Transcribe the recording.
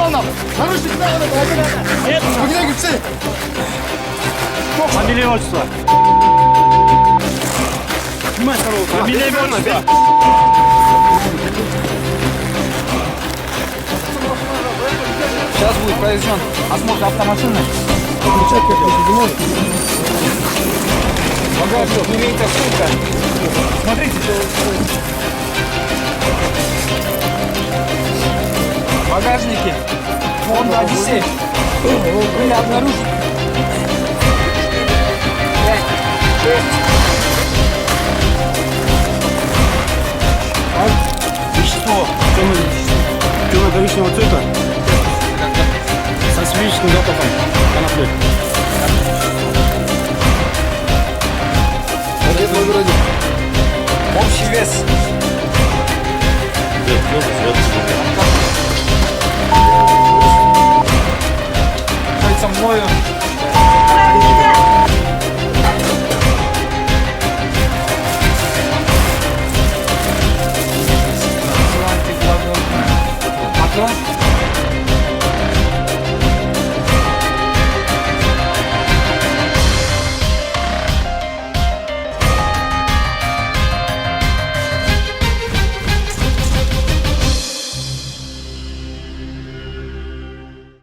нам! Наручники надо! Огня гипсы! Фамилия, отчество. Снимай второго. Фамилия, отчество. Сейчас будет проведен осмотр автомашины. Багажник имеется ссылка. Смотрите. Багажники Honda Odyssey были обнаружены. 5, 6. Вещество темно-коричневого цвета со свечным запахом конопли. Общий вес. Мною